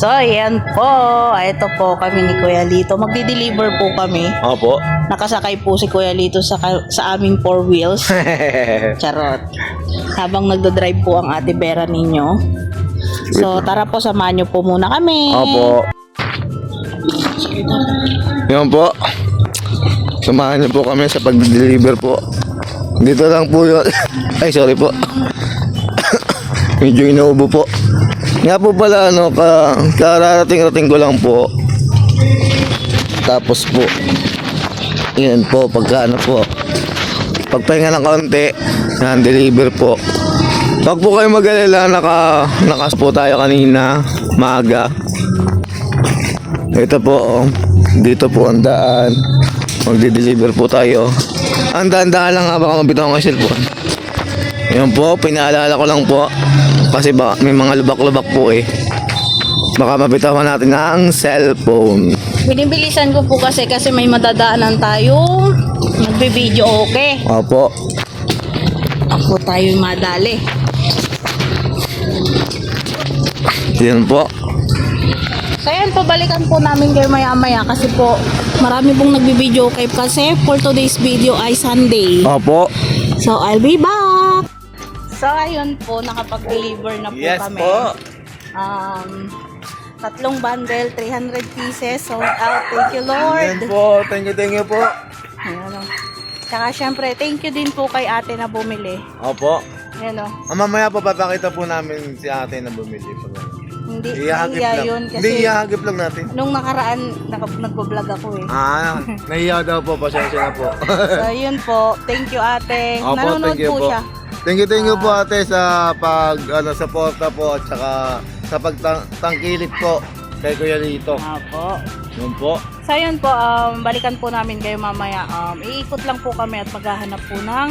So, ayan po. Ito po kami ni Kuya Lito. Magdi-deliver po kami. Opo. Nakasakay po si Kuya Lito sa aming 4 wheels. Charot. Habang nagdo-drive po ang ate Vera ninyo. So, tara po, samahan nyo po muna kami. Opo. Yan po. Samahan niyo po kami sa pag-deliver po. Dito lang po yun. Ay, sorry po. Medyo inuubo po. Nga po pala, kararating-rating ko lang po. Tapos po, yan po, pagkaano po. Pagpahinga ng kaunti, yan, deliver po. Wag po kayo mag-alala, nakas po tayo kanina, maaga. Ito po, dito po ang daan. Magde-deliver po tayo. Ang daan-daan lang nga, baka mabitaw ang cellphone. Yan po, pinaalala ko lang po. Kasi baka may mga lubak-lubak po eh. Baka mabitawan natin ang cellphone. Binibilisan ko po kasi may madadaanan tayo. Nagbe-video okay. Opo. Ako tayo madali. Yan po. So ayan po, balikan po namin kayo maya-maya kasi po marami pong nagbe-video okay kasi for today's video ay Sunday. Opo. So I'll be back. So ayun po, nakapag-deliver na po kami. Po. Tatlong bundle, 300 pieces, sold out. Thank you, Lord. Yan po, thank you po. Ayan o. Tsaka syempre, thank you din po kay ate na bumili. Opo. Ayan o. Mamaya po papakita po namin si ate na bumili po. Hindi, Ihagip nahiya lang. yun Hindi, kasi ihagip lang natin. nung nakaraan, nagbablog ako eh. Nahiya daw po, pasensya na po. So yun po, thank you ate. Opo, Nanonood thank you po po. siya. Thank you po ate sa suporta po at saka sa pagtangkilik po kay Kuya Lito. Opo. Yun po. So yun po, balikan po namin kayo mamaya. Iikot lang po kami at maghahanap po ng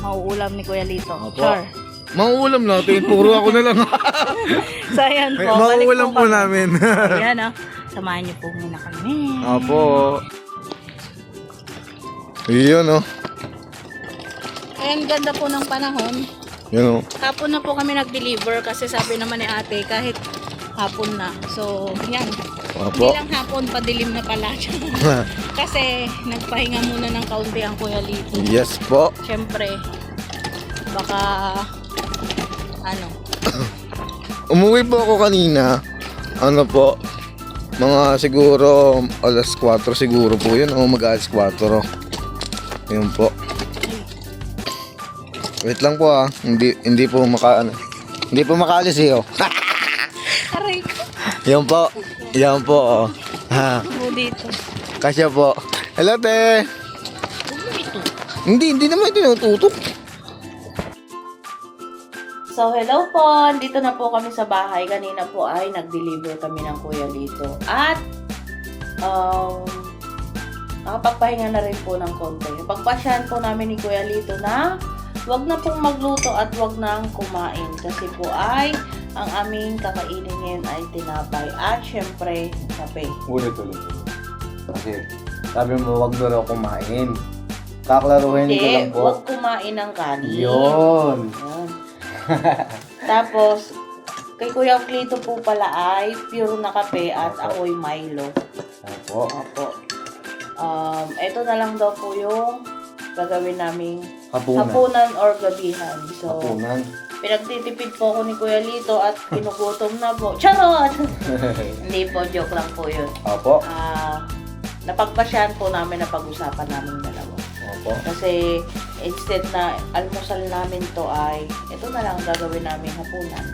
mauulam ni Kuya Lito. Opo. Sure. Mauulam natin, puro ako na lang. So ayan po, balik Mauulam po kami. namin. Ayan o, samahan niyo po muna kami. Opo. Iyon oh. Ayan, ganda po ng panahon. Yun oh. Hapon na po kami nag-deliver kasi sabi naman ni ate kahit hapon na. So, yan. Hindi Opo. lang hapon, padilim na pala. Kasi nagpahinga muna ng kaunti ang Kuya Lito. Yes po. Siyempre, baka Umuwi po ako kanina. Ano po? Mga siguro alas 4 siguro po yun. O mag-alas 4. Yun po. Wait lang po ah. Hindi po hindi po makaalis eh oh. aray ko. Yan po. Yan po oh. Ha. Po dito. Kasya po. Hello te. Hindi naman tinututok. So, hello po. Dito na po kami sa bahay. Kanina po ay nag-deliver kami ng Kuya Lito. At, nakapagpahinga na rin po ng konti. Pagpasyahan po namin ni Kuya Lito na wag na pong magluto at wag nang kumain. Kasi po ay, ang aming kakainin ngayon ay tinapay. At, syempre, kape. Ulit. Kasi sabi mo wag na raw kumain. Kaklaruhin ko Hindi, lang po. wag kumain ng kanin. Yun. Yan. Tapos, kay Kuya Lito po pala ay pure na kape at ako'y Milo. Opo. Opo. Ito na lang daw po yung gagawin naming Hapunan. hapunan or gabihan. So, Hapunan. pinagtitipid po ako ni Kuya Lito at kinugutom na po. Charot! Hindi po, joke lang po yun. Opo. Napagpasyahan po namin na pag-usapan namin dalawa. Opo. Kasi instead na almusal namin to ay ito na lang gagawin namin hapunan.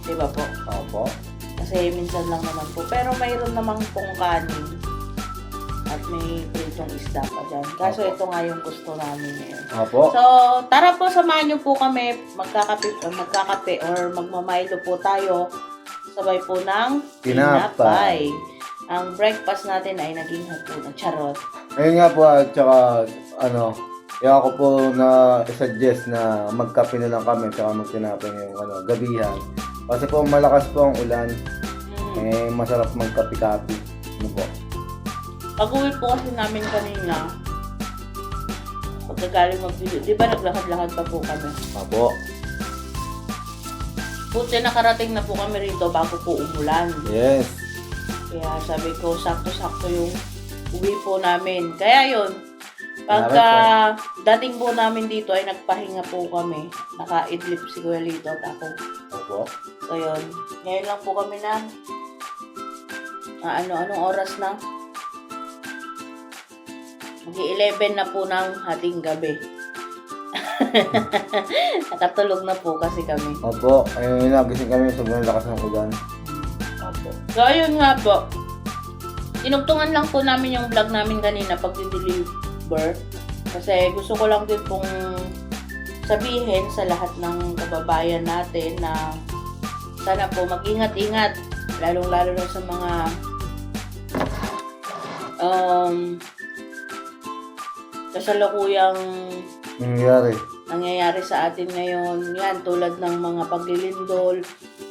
Diba po? Opo. Kasi minsan lang naman po. Pero mayroon namang pong kanin at may pritong isda pa dyan. Kaso Opo. ito nga yung gusto namin ngayon. Opo. So, tara po, samahan niyo po kami magkakape or magmamaylo po tayo. Sabay po ng tinapay. Ang breakfast natin ay naging hapunan. Charot. Ayun nga po at saka kaya ako po na suggest na magkape na lang kami saka magtinapay ngayong gabihan. Kasi po malakas po ang ulan. Masarap magkape-kape. Ano po? Pag-uwi po kasi namin kanina, pagkagaling mag-video, di ba naglakad-lakad pa po kami? Opo. Buti nakarating na po kami rito bago po umulan. Yes. Kaya sabi ko, sakto-sakto yung uwi po namin. Kaya yun, pagka dating po namin dito ay nagpahinga po kami. Naka-idlip si Kuya Lito at ako. Opo. So yun, ngayon lang po kami na anong oras na? Mag-11 na po ng hating gabi. Nakatulog na po kasi kami. Opo. Ayun, nagising kami. Sobrang lakas ng ulan. Opo. So, ayun nga po. Tinugtungan lang po namin yung vlog namin kanina pag deliver. Kasi gusto ko lang din pong sabihin sa lahat ng kababayan natin na sana po mag-ingat-ingat. Lalong-lalo na sa mga kasalukuyang nangyayari sa atin ngayon. Yan, tulad ng mga paglilindol,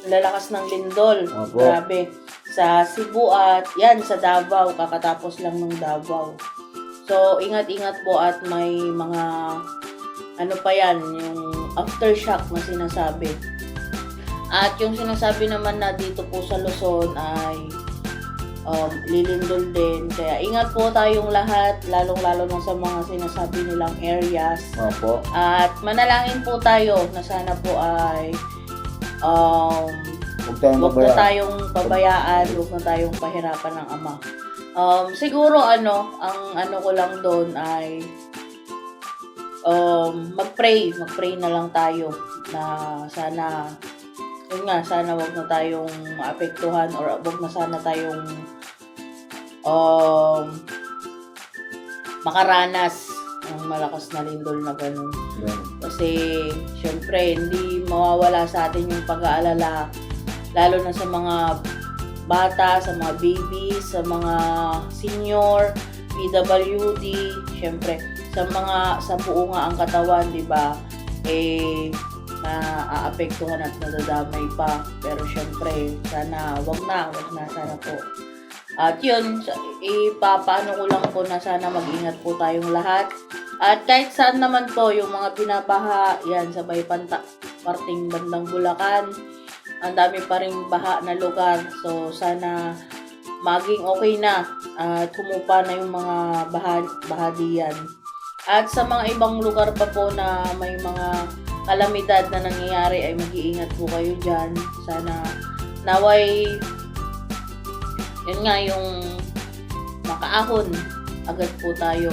lalakas ng lindol. Opo. Grabe. Sa Cebu at yan, sa Davao, kakatapos lang ng Davao. So, ingat-ingat po at may mga ano pa yan, yung aftershock na sinasabi. At yung sinasabi naman na dito po sa Luzon ay lilindol din. Kaya ingat po tayong lahat, lalong-lalo na sa mga sinasabi nilang areas. Opo. At manalangin po tayo na sana po ay huwag na tayong pabayaan, huwag na tayong pahirapan ng Ama. Siguro ang ano ko lang doon ay mag-pray na lang tayo na sana yun nga, sana wag na tayong maapektuhan or wag na sana tayong makaranas ng malakas na lindol na ganun. Yeah. Kasi syempre hindi mawawala sa atin yung pag-aalala lalo na sa mga bata, sa mga babies, sa mga senior, PWD, syempre sa buo nga ang katawan, 'di ba? Naaapektuhan at nadadamay pa. Pero syempre, sana wag na sana po. At yun, ipapaano ko lang po na sana mag-ingat po tayong lahat. At kahit saan naman po, yung mga binabaha, yan, sa parting bandang Bulacan, ang dami pa rin baha na lugar. So, sana maging okay na at humupa na yung mga baha diyan. At sa mga ibang lugar pa po na may mga kalamidad na nangyayari ay mag-iingat po kayo dyan. Sana naway yun nga yung makaahon agad po tayo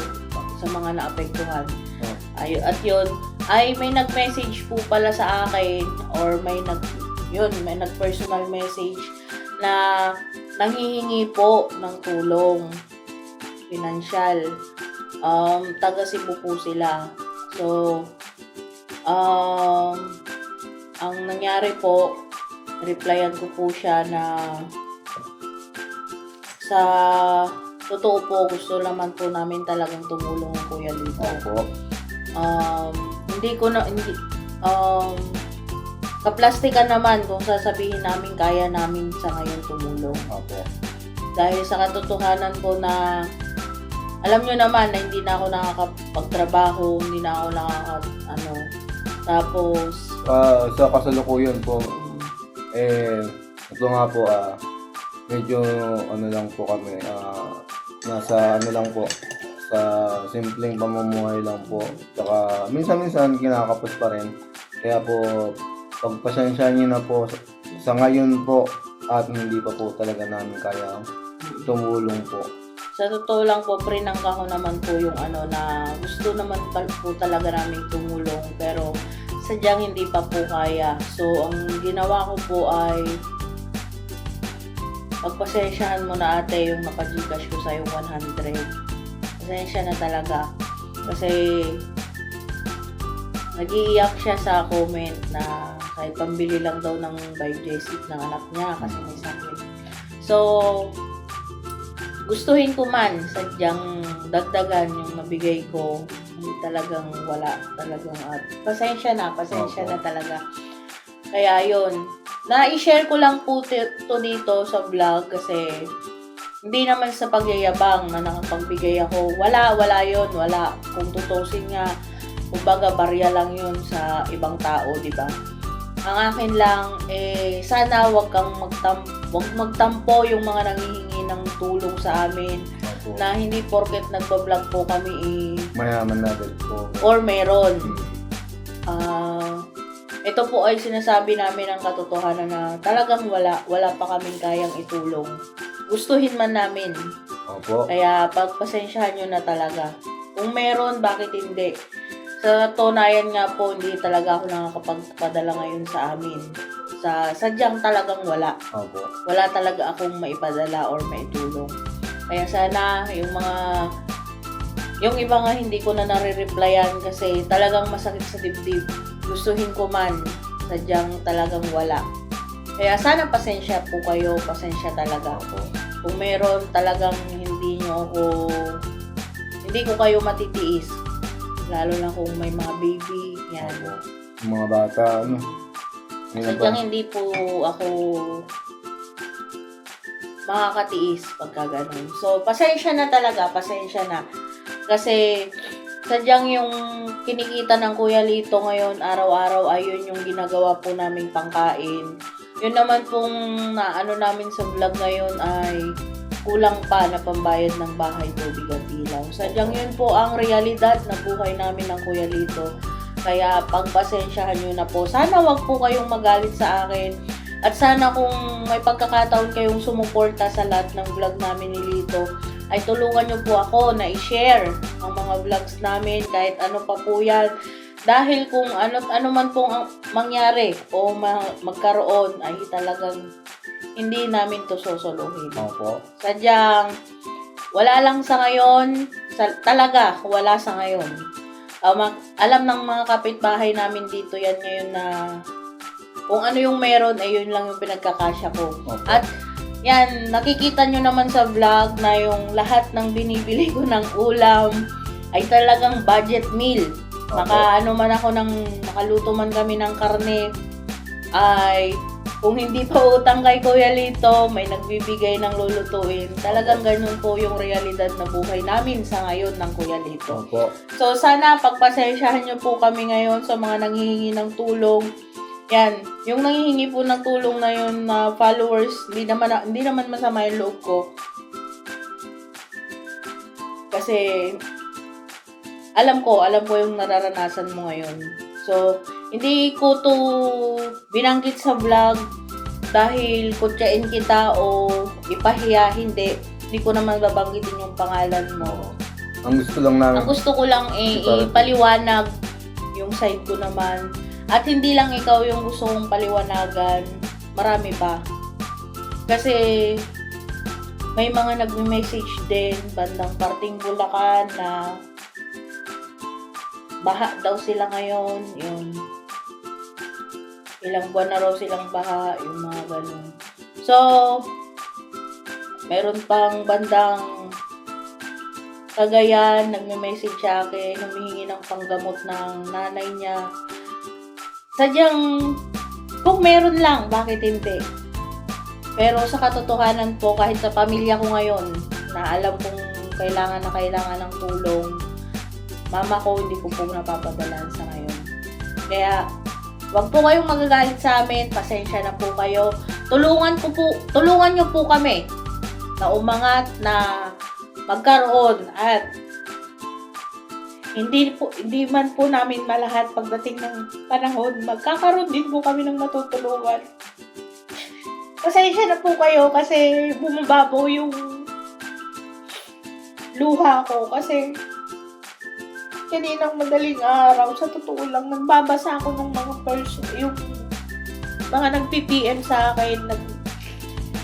sa mga naapektuhan. At yun ay may nag-message po pala sa akin or may nag-personal message na nanghihingi po ng tulong financial. Taga Cebu po sila. So ang nangyari po, replyan ko po siya na sa totoo po, gusto naman po namin talagang tumulong ng Kuya Lito. Opo. Kaplastikan naman kung sasabihin namin kaya namin sa ngayon tumulong. Opo. Dahil sa katotohanan po na alam nyo naman na hindi na ako nakakapagtrabaho, hindi na ako tapos sa kasalukuyan po, ito nga po, medyo lang po kami, nasa lang po, sa simpleng pamumuhay lang po. Tsaka minsan-minsan kinakapos pa rin. Kaya po, pagpasensya niyo na po sa ngayon po at hindi pa po talaga namin kaya tumulong po. Sa totoo lang po, prinangka ko naman po yung na gusto naman po talaga namin tumulong pero sadyang hindi pa po kaya. So, ang ginawa ko po ay pagpasensyahan mo na ate yung naka-Gcash ko sa'yo 100. Pasensya na talaga. Kasi nag-iiyak siya sa comment na kahit pambili lang daw ng Biogesic ng anak niya kasi may sakit. So, gustuhin ko man sadyang dagdagan yung nabigay ko, hindi talagang wala talagang at pasensya na talaga. Kaya yun, na-i-share ko lang po ito dito sa vlog kasi hindi naman sa pagyayabang na nakapagbigay ako. Wala yun, wala. Kung tutusin nga, kumbaga barya lang yun sa ibang tao, di ba? Ang akin lang, sana wag magtampo yung mga nanghihingi ng tulong sa amin. Opo. Na hindi porket nagbablog po kami Mayaman natin po. or meron. Ito po ay sinasabi namin ang katotohanan na talagang wala pa kaming kayang itulong. Gustuhin man namin. Opo. Kaya pagpasensyahan nyo na talaga. Kung meron, bakit hindi? Sa tunayan nga po, hindi talaga ako nakakapagpadala ngayon sa amin. Sadyang talagang wala. Opo. Wala talaga akong maipadala or maitulong. Kaya sana yung iba nga hindi ko na nare-replyan kasi talagang masakit sa dibdib. Gustuhin ko man, sadyang talagang wala. Kaya sana pasensya po kayo, pasensya talaga. Opo. Kung meron talagang hindi ko kayo matitiis. Lalo na kung may mga baby, yan. Opo. Yung mga bata, ano. Ngayon pa. Sadyang hindi po ako makakatiis pagka ganun. So, pasensya na talaga, pasensya na. Kasi, sadyang yung kinikita ng Kuya Lito ngayon, araw-araw, ayun yung ginagawa po naming pangkain. Yun naman pong naano namin sa vlog ngayon ay kulang pa na pambayad ng bahay, tubig at ilaw. Sadyang yun po ang realidad na buhay namin ng Kuya Lito. Kaya pagpasensyahan nyo na po. Sana wag po kayong magalit sa akin. At sana kung may pagkakataon kayong sumuporta sa lahat ng vlog namin ni Lito, ay tulungan nyo po ako na i-share ang mga vlogs namin kahit ano pa po yan. Dahil kung ano man pong mangyari o magkaroon ay talagang hindi namin to susuluhin. Opo. Sadyang wala lang sa ngayon, talaga wala sa ngayon. Alam ng mga kapitbahay namin dito yan ngayon na kung ano yung meron ay yun lang yung pinagkakasya ko. Opo. At yan, nakikita nyo naman sa vlog na yung lahat ng binibili ko ng ulam ay talagang budget meal. Opo. Nakaluto man kami ng karne, ay kung hindi pa utang kay Kuya Lito, may nagbibigay ng lulutuin. Talagang ganun po yung realidad na buhay namin sa ngayon ng Kuya Lito. Opo. So sana pagpasensyahan nyo po kami ngayon sa mga nanghihingi ng tulong. Yan, yung nanghihingi po ng tulong na yun na followers, hindi naman masama yung loob ko. Kasi alam ko yung nararanasan mo ngayon. So, hindi ko to binanggit sa vlog dahil kutyain kita o ipahiya, hindi. Hindi ko naman babanggitin yung pangalan mo. Ang gusto lang namin. Ang gusto ko lang ipaliwanag yung side ko naman. At hindi lang ikaw yung gusto kong paliwanagan. Marami pa. Kasi may mga nagme-message din bandang parting Bulacan na baha daw sila ngayon. Yun. Ilang buwan na raw silang baha. Yung mga ganun. So, meron pang bandang Cagayan, nagme-message sa akin, humihingi ng panggamot ng nanay niya. Sadyang, kung meron lang, bakit hindi? Pero sa katotohanan po, kahit sa pamilya ko ngayon, na alam kong kailangan ng tulong, mama ko, hindi ko po napapadalan sa ngayon. Kaya, wag po kayong magagalit sa amin, pasensya na po kayo. Tulungan nyo po kami na umangat, na magkaroon, at hindi man po namin malahat pagdating ng panahon, magkakaroon din po kami ng matutulungan. Pasensya na po kayo kasi bumababaw yung luha ko kasi kaninang madaling araw, sa totoo lang, nagbabasa ako ng mga yung mga nag-PPM sa akin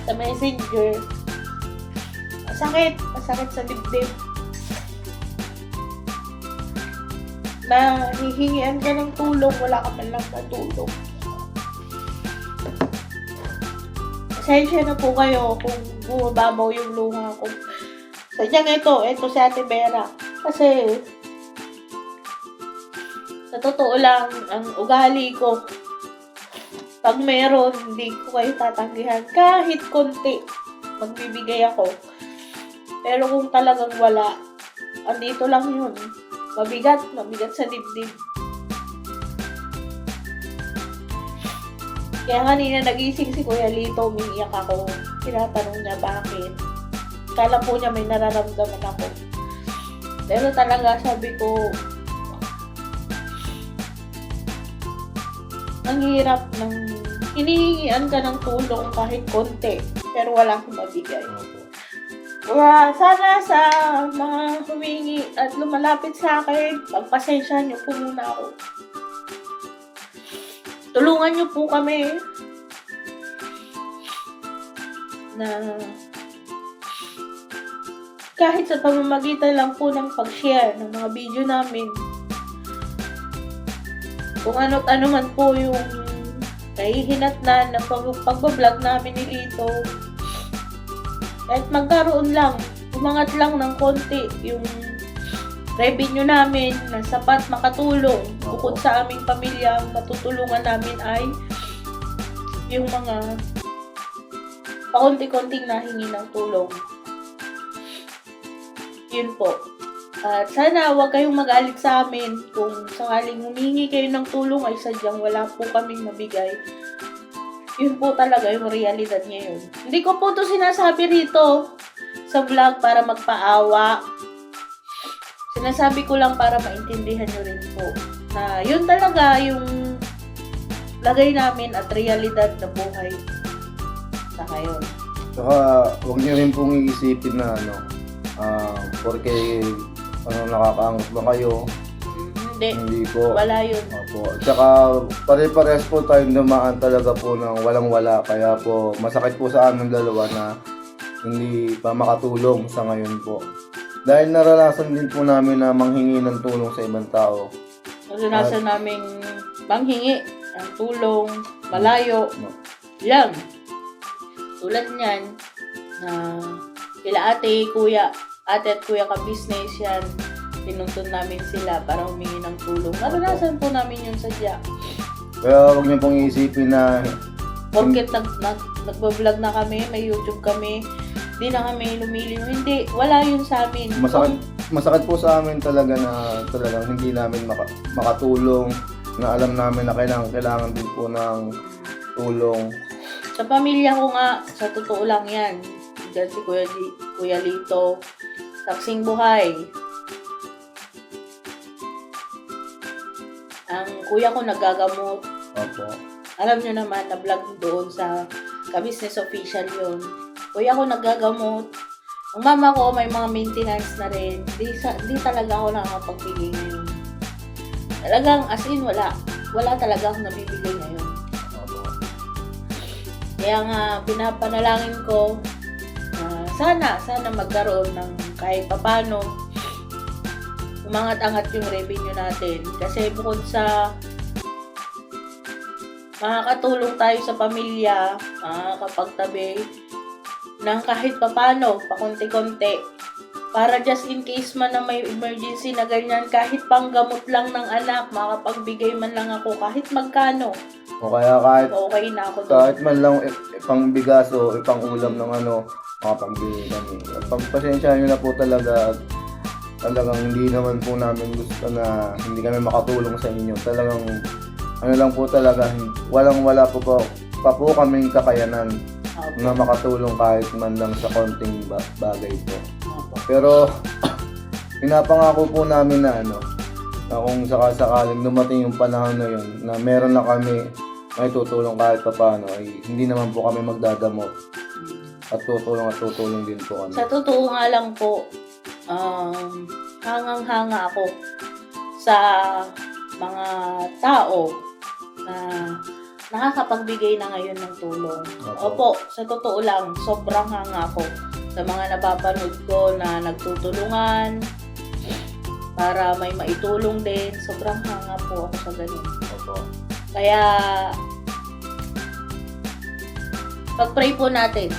sa messenger. Masakit sa dibdib. Na hihingian ka ng tulong, wala ka man lang matulong. Pasensya na po kayo kung bumababaw yung luha ko. Sadyang ito si Ate Vera. Kasi, sa totoo lang, ang ugali ko, pag meron, hindi ko kayo tatanggihan. Kahit konti, magbibigay ako. Pero kung talagang wala, andito lang yun. Mabigat sa dibdib. Kaya kanina nagising si Kuya Lito, umiiyak ako. Tinatanong niya bakit. Kala po niya may nararamdaman ako. Pero talaga sabi ko, ang hirap ng hinihingian ka ng tulong kahit konti, pero wala akong mabigay. Kaya sana sa mga humingi at lumalapit sa akin, pagpasensya niyo po muna ako. Tulungan niyo po kami na kahit sa pamamagitan lang po ng pag-share ng mga video namin, kung ano't ano man po yung nahihinatnan ng pagbablog namin ni Lito, kahit magkaroon lang, umangat lang ng konti yung revenue namin na sapat makatulong. Bukod sa aming pamilya, matutulungan namin ay yung mga pakunti-kunting nahingi ng tulong. Yun po. At sana huwag kayong magalit sa amin kung sakaling humingi kayo ng tulong ay sadyang wala po kaming mabigay. Yun po talaga yung realidad ngayon. Hindi ko po ito sinasabi rito sa vlog para magpaawa. Sinasabi ko lang para maintindihan nyo rin po na yun talaga yung lagay namin at realidad na buhay sa ngayon. Saka, huwag niyo rin pong iisipin na porque nakakaangat ba kayo? Hindi. Hindi po. Wala yun. Opo. Tsaka pare-pares po tayong dumaan talaga po ng walang-wala. Kaya po masakit po sa aming dalawa na hindi pa makatulong sa ngayon po. Dahil naranasan din po namin na manghingi ng tulong sa ibang tao. Naranasan naming manghingi ng tulong, malayo, lang. Tulad niyan na kila ate, kuya at kuya ka-business yan. Pinuntun namin sila para humingi ng tulong. Naranasan po namin yun sadya. Kaya huwag niyo pong iisipin na Porket nagbablog na kami, may YouTube kami, di na kami lumiliw. Hindi, wala yun sa amin. masakit po sa amin talaga na talagang hindi namin makatulong, na alam namin na kailangan din po ng tulong. Sa pamilya ko nga, sa totoo lang yan. Diyan si Kuya Lito, saksing buhay. Ang kuya ko nagagamot. Opo. Alam nyo naman, na-vlog doon sa ka-business official yun. Kuya ko nagagamot. Ang mama ko may mga maintenance na rin. Di talaga ako nakakapagbigay ngayon. Talagang as in wala. Wala talaga akong nabibigay ngayon. Opo. Kaya nga pinapanalangin ko sana magkaroon ng kahit papano umangat-angat yung revenue natin. Kasi bukod sa makakatulong tayo sa pamilya, makakapagtabi ng kahit papano, pakunti-kunti, para just in case man na may emergency na ganyan, kahit panggamot lang ng anak, makapagbigay man lang ako kahit magkano. O kaya kahit Okay na ako doon. kahit man lang ipang bigas o ipang ulam ng makapagbili kami. At pagpasensya nyo na po talaga at talagang hindi naman po namin gusto na hindi kami makatulong sa inyo. Talagang lang po talaga, walang-wala po pa po kaming kakayanan na makatulong kahit man lang sa konting bagay po. Pero pinapangako po namin na na kung sakasakaling dumating yung panahon na yun, na meron na kami may tutulong kahit pa paano, ay hindi naman po kami magdadamot. At tutulong din po kami. Sa totoo nga lang po, hangang-hanga ako sa mga tao na nakakapagbigay na ngayon ng tulong. Opo, sa totoo lang, sobrang hanga ako sa mga napapanood ko na nagtutulungan para may maitulong din. Sobrang hanga po ako sa ganun. Opo. Kaya pag-pray po natin.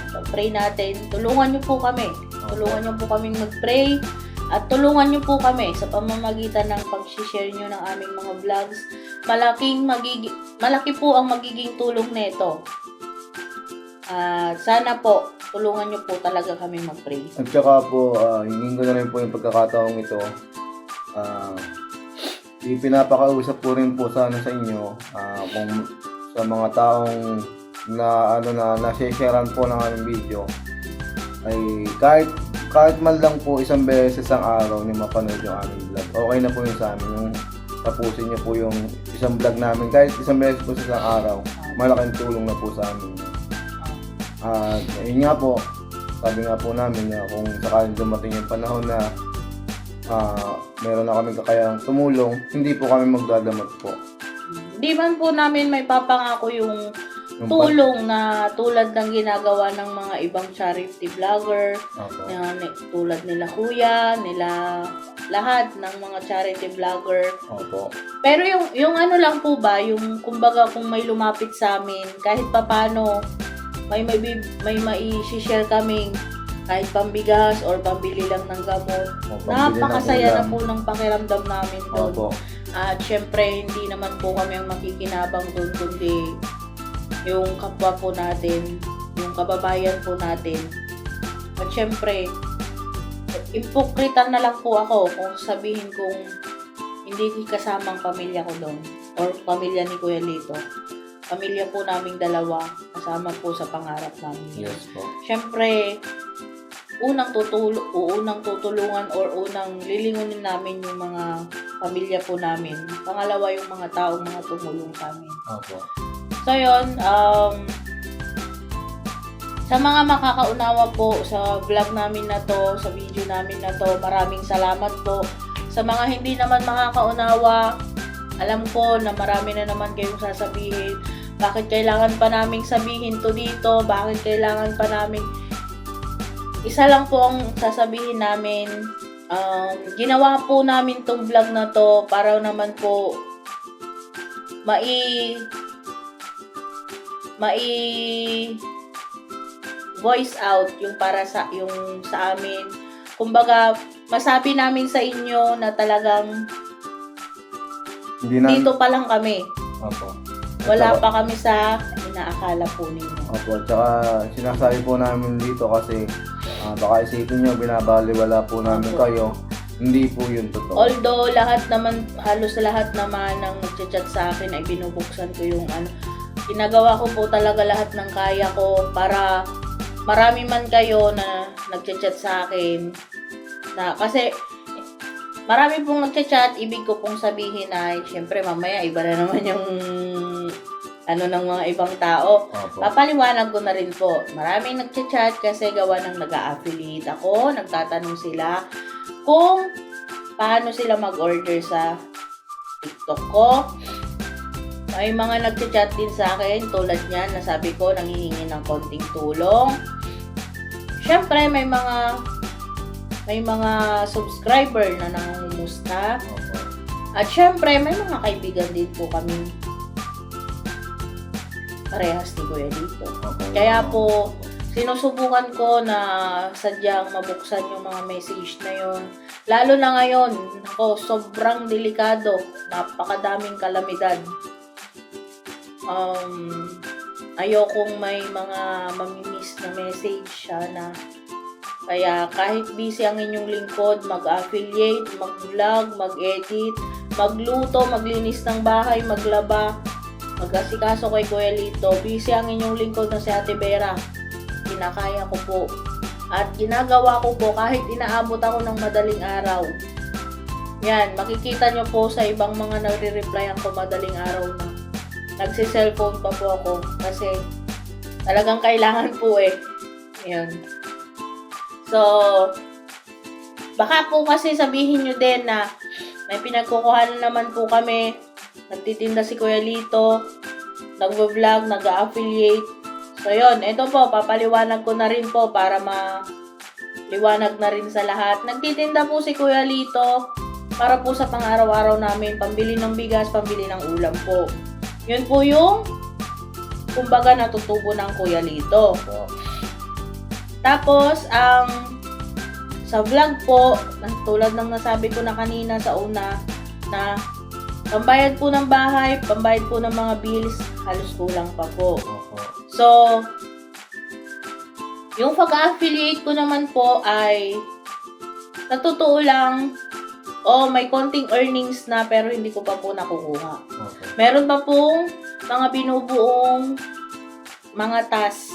Tulungan niyo po kami. Tulungan niyo po kaming mag-pray at tulungan niyo po kami sa pamamagitan ng pag-share niyo ng aming mga vlogs. Malaki po ang magiging tulong nito. Sana po tulungan niyo po talaga kami mag-pray. At saka po, hingin ko na rin po yung pagkakataong ito. Ipinapakausap po rin po sana sa inyo kung sa mga taong na nasi-sharean po ng aming video ay kahit man lang po isang beses ang araw niyo mapanood yung aming vlog. Okay na po yun sa amin. Yung tapusin niyo po yung isang vlog namin. Kahit isang beses po sa isang araw, malaking tulong na po sa amin. At yun nga po, sabi nga po namin na kung sakaling dumating yung panahon na meron na kami kakayang tumulong, hindi po kami magdadamot po. Di man po namin may papangako yung tulong na tulad ng ginagawa ng mga ibang charity vlogger, Opo. tulad nila Kuya, nila lahat ng mga charity vlogger. Opo. Pero yung ano lang po ba, yung kumbaga kung may lumapit sa amin, kahit papano may mai-share kaming kahit pambigas or pambili lang ng gamot. O, pambili ng Napakasaya na ulam. po ng pakiramdam namin doon. Opo. At syempre, hindi naman po kami ang makikinabang doon, kundi yung kapwa po natin, yung kababayan po natin. At syempre, ipokritan na lang po ako kung sabihin kong hindi kasamang pamilya ko doon or pamilya ni Kuya Lito. Pamilya po naming dalawa, kasama po sa pangarap namin. Yes po. Syempre, unang tutulungan or unang lilingunin namin yung mga pamilya po namin. Pangalawa, yung mga taong mga tumulong sa amin. Opo. So, yun, sa mga makakaunawa po sa vlog namin na to, sa video namin na to, maraming salamat po. Sa mga hindi naman makakaunawa, alam ko na marami na naman kayong sasabihin. Bakit kailangan pa naming sabihin to dito? Bakit kailangan pa naming... Isa lang po ang sasabihin namin. Ginawa po namin tong vlog na to para naman po voice out yung para sa amin. Kumbaga, masabi namin sa inyo na talagang dito pa lang kami. Opo. Wala pa kami sa inaakala po ninyo. Opo, tsaka sinasabi po namin dito kasi baka isipin nyo, binabaliwala po namin Opo. kayo. Hindi po yun totoo. Although halos lahat naman ng nagchat sa akin ay binubuksan ko yung ginagawa ko po talaga lahat ng kaya ko para marami man kayo na nagchat sa akin na kasi marami pong nagchat, ibig ko pong sabihin ay syempre mamaya iba na naman yung ng mga ibang tao. Opo. Papaliwanag ko na rin po. Maraming nagchat kasi gawa ng nag-a-affiliate ako, nagtatanong sila kung paano sila mag-order sa TikTok ko. May mga nagchat din sa akin tulad niyan na sabi ko nanghihingi ng konting tulong. Syempre may mga subscriber na nangungumusta. Opo. At syempre may mga kaibigan din po kami parehas ni Kuya dito. Opo. Kaya po sinusubukan ko na sadyang mabuksan yung mga message na yun. Lalo na ngayon, sobrang delikado. Napakadaming kalamidad. Ayokong may mga mamimiss na message na kaya kahit busy ang inyong lingkod, mag-affiliate, mag-vlog, mag-edit, magluto, maglinis ng bahay, maglaba, mag-asikaso kay Kuya Lito, busy ang inyong lingkod na si Ate Vera. Kinakaya ko po. At ginagawa ko po kahit inaabot ako ng madaling araw. Yan, makikita nyo po sa ibang mga nagre-replyan ko madaling araw na. Nagsi-cellphone pa po ako kasi talagang kailangan po eh. Yan. So, baka po kasi sabihin nyo din na may pinagkukuhanan naman po kami. Nagtitinda si Kuya Lito, nagvo-vlog, nag-affiliate. So, yun. Ito po, papaliwanag ko na rin po para maliwanag na rin sa lahat. Nagtitinda po si Kuya Lito para po sa pang-araw-araw namin. Pambili ng bigas, pambili ng ulam po. Yun po yung kumbaga natutubo ng Kuya Lito. Opo. Tapos, sa vlog po, tulad ng nasabi ko na kanina sa una, na pambayad po ng bahay, pambayad po ng mga bills, halos kulang pa po. Opo. So, yung pag-affiliate ko naman po ay natutuo lang, may konting earnings na pero hindi ko pa po nakukuha. Opo. Meron pa pong mga binubuong mga task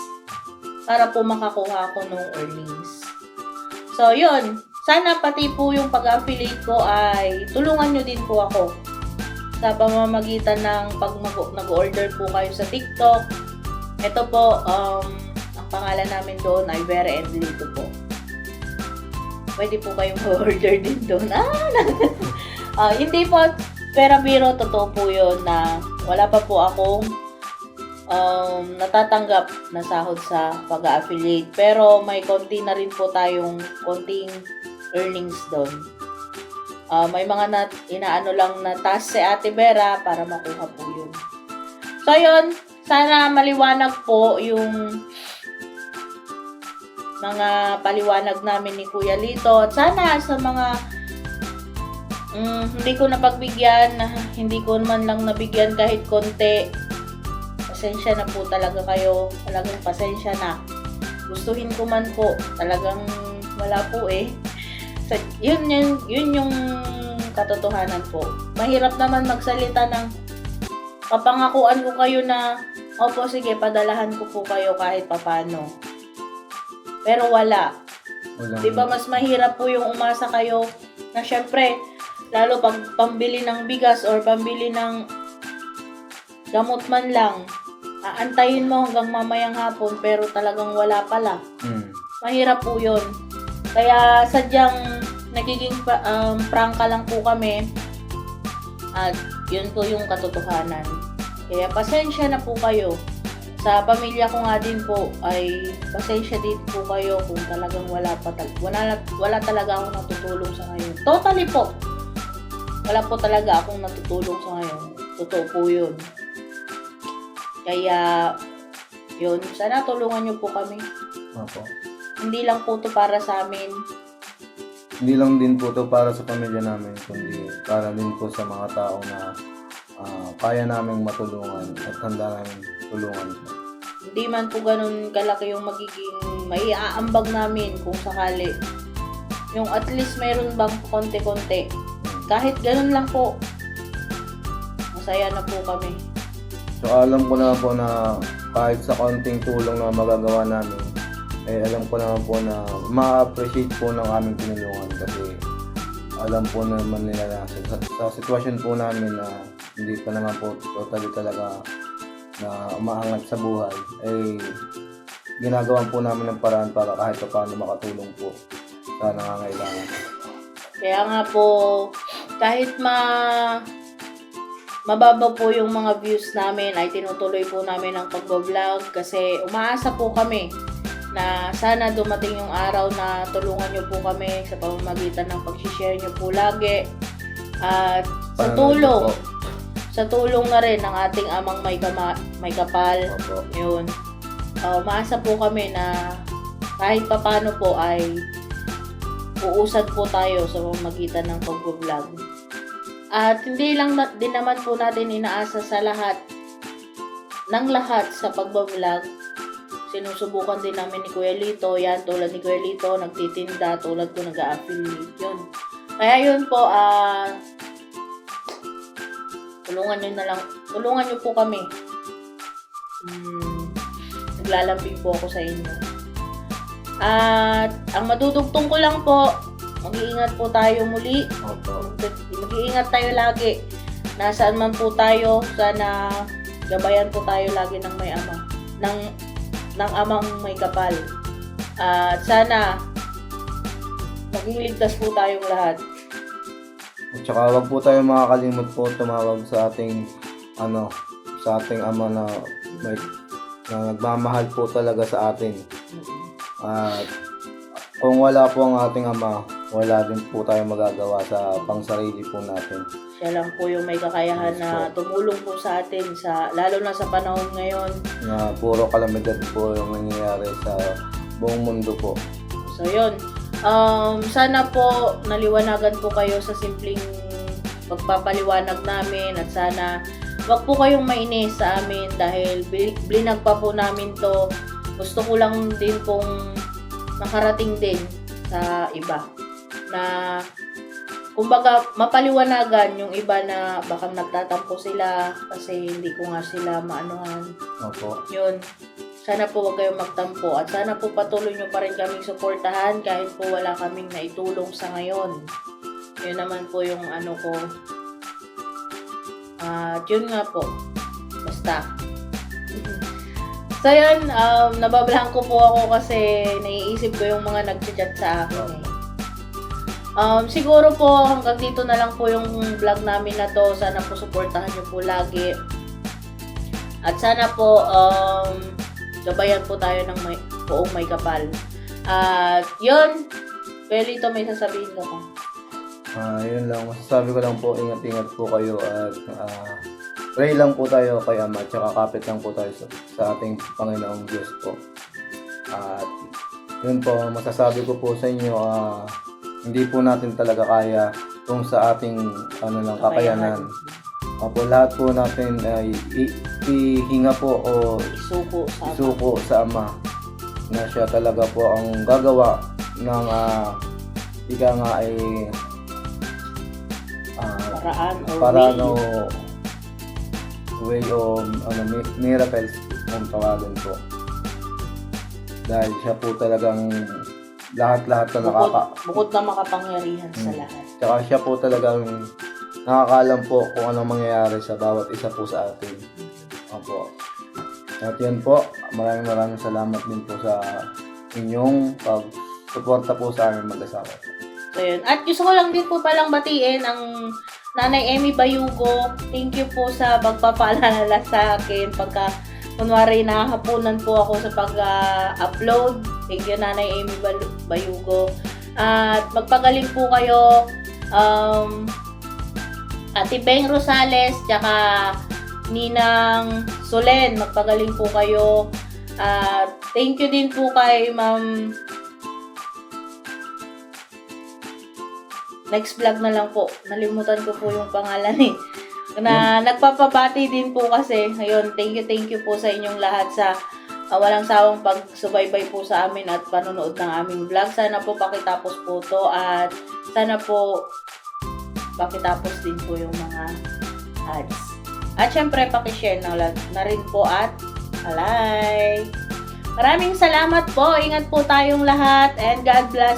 para po makakuha ako ng earnings. So, yun. Sana pati po yung pag-affiliate ko ay tulungan nyo din po ako sa pamamagitan ng pag nag-order po kayo sa TikTok. Ito po, ang pangalan namin doon ay Vera and Lito po. Pwede po kayong order din doon. Hindi po, pero biro, totoo po yun na wala pa po akong natatanggap na sahod sa pag-affiliate. Pero may konti na rin po tayong konting earnings doon. May mga inaano lang na task si Ate Vera para makuha po yun. So yun, sana maliwanag po yung mga paliwanag namin ni Kuya Lito. At sana sa mga hindi ko napagbigyan, hindi ko man lang nabigyan kahit konti, pasensya na po talaga kayo. Talagang pasensya na. Gustuhin ko man po, talagang wala po eh. So, yun yung katotohanan po. Mahirap naman magsalita ng papangakuan ko kayo na, opo sige, padalahan ko po kayo kahit papano. Pero wala. Diba mas mahirap po yung umasa kayo na syempre, lalo pag pambili ng bigas or pambili ng gamot man lang, aantayin mo hanggang mamayang hapon pero talagang wala pala. Mahirap po yun. Kaya sadyang nagiging prangka lang po kami at yun po yung katotohanan. Kaya pasensya na po kayo. Sa pamilya ko nga din po ay pasensya din po kayo kung talagang wala talaga akong natutulong sa ngayon. Totally po. Wala po talaga akong natutulong sa ngayon. Totoo po yun. Kaya yun, sana tulungan niyo po kami. Opo. Hindi lang po to para sa amin. Hindi lang din po to para sa pamilya namin, kundi para din po sa mga tao na kaya naming matulungan at handa namin tulungan po. Hindi man po ganun kalaki yung magiging maiaambag namin kung sakali. Yung at least mayroon bang konti-konti. Kahit ganun lang po, masaya na po kami. So alam ko na po na kahit sa konting tulong na magagawa namin, alam ko naman po na ma-appreciate po ng aming tinulungan kasi alam po naman nila na sa sitwasyon po namin na hindi pa naman po totally talaga na umaangat sa buhay, ginagawan po namin ng paraan para kahit pa paano makatulong po sa nangangailangan. Kaya nga po, kahit mababa po yung mga views namin, ay tinutuloy po namin ang pag-vlog kasi umaasa po kami na sana dumating yung araw na tulungan nyo po kami sa pamamagitan ng pag-share nyo po lagi. At sa tulong na rin ng ating amang may kapal. Opo. Yun. Maasa po kami na kahit papano po ay uusad po tayo sa pamamagitan ng pag-vlog. At hindi lang din naman po natin inaasa sa lahat sa pag-vlog. Sinusubukan din namin ni Kuya Lito. Yan, tulad ni Kuya Lito, nagtitinda, tulad ko nag-a-affiliate. Yun. Kaya yun po, tulungan nyo po kami. Naglalambing po ako sa inyo. At ang madudugtong ko lang po, mag-iingat po tayo muli. Mag-iingat tayo lagi. Nasaan man po tayo, sana gabayan po tayo lagi ng may ama. Ng amang may kapal. At sana maging ligtas po tayong lahat. At saka wag po tayo makakalimot po tumawag sa ating sa ating ama na nagmamahal po talaga sa atin. At kung wala po ang ating ama, wala din po tayo magagawa sa pangsarili po natin. Siya lang po yung may kakayahan na tumulong po sa atin, lalo na sa panahon ngayon. Na puro kalamidad po yung nangyayari sa buong mundo po. So yun, sana po naliwanagan po kayo sa simpleng pagpapaliwanag namin at sana wag po kayong mainis sa amin dahil blinag pa po namin to. Gusto ko lang din pong makarating din sa iba na kumbaga mapaliwanagan yung iba na baka nagtatampo sila kasi hindi ko nga sila maanuhan. Opo. Yun. Sana po wag kayong magtampo at sana po patuloy nyo pa rin kaming suportahan kahit po wala kaming naitulong sa ngayon. Yun naman po yung ano ko. At yun nga po. Basta. So yun, nabablanko po ako kasi naiisip ko yung mga nag-chat sa akin eh. Siguro po hanggang dito na lang po yung vlog namin na to. Sana po suportahan nyo po lagi. At sana po gabayan po tayo ng buong may kapal. At yun, Pelito, may sasabihin ka pa. Yun lang. Masasabi ko lang po, ingat-ingat po kayo at pray lang po tayo kay Ama at saka kapit lang po tayo sa ating Panginoong Diyos po. At yun po, masasabi ko po sa inyo, hindi po natin talaga kaya kung sa ating kakayanan. Opo, lahat po natin ay ihinga po o isuko sa Ama na siya talaga po ang gagawa ng ika nga ay paraan o way o miracles kung tawagin po. Dahil siya po talagang lahat-lahat na bukod na makapangyarihan sa lahat. Tsaka siya po talagang nakakaalam po kung anong mangyayari sa bawat isa po sa atin. Opo. At yan po, maraming salamat din po sa inyong pag-suporta po sa amin mag-asawa. So yun. At gusto ko lang din po palang batiin ang Nanay Emmy Bayugo. Thank you po sa pagpapaalala sa akin pagka kunwari nahahapunan po ako sa pag-upload. Thank you, Nanay Emmy Bayugo. At magpagaling po kayo. Ate Beng Rosales, tsaka Ninang Solen, magpagaling po kayo. At thank you din po kay Ma'am. Next vlog na lang po. Nalimutan ko po yung pangalan eh. Na nagpapabati din po kasi. Ayun, thank you po sa inyong lahat sa walang sawang pagsubaybay po sa amin at panonood ng aming vlog. Sana po pakitapos po to at sana po pakitapos din po yung mga ads. At syempre pakishare na rin po at alay. Maraming salamat po. Ingat po tayong lahat and God bless.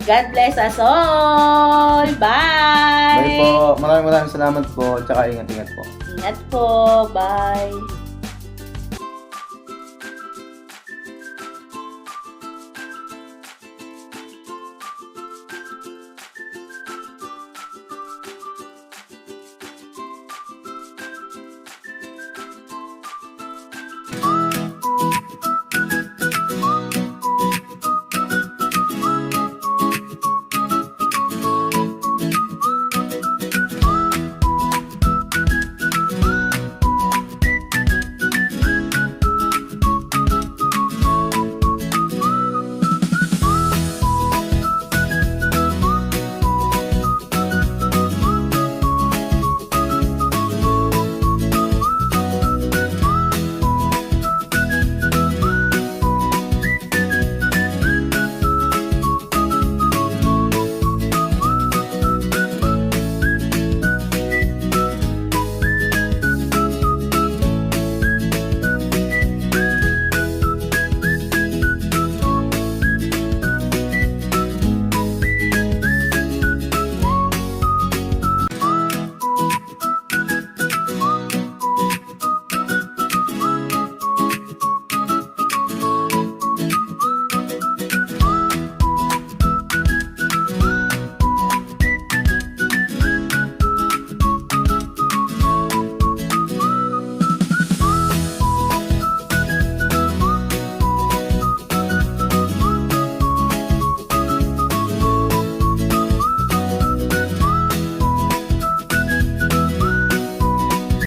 God bless us all. Bye! Bye po. Maraming salamat po. Tsaka ingat-ingat po. Ingat po. Bye.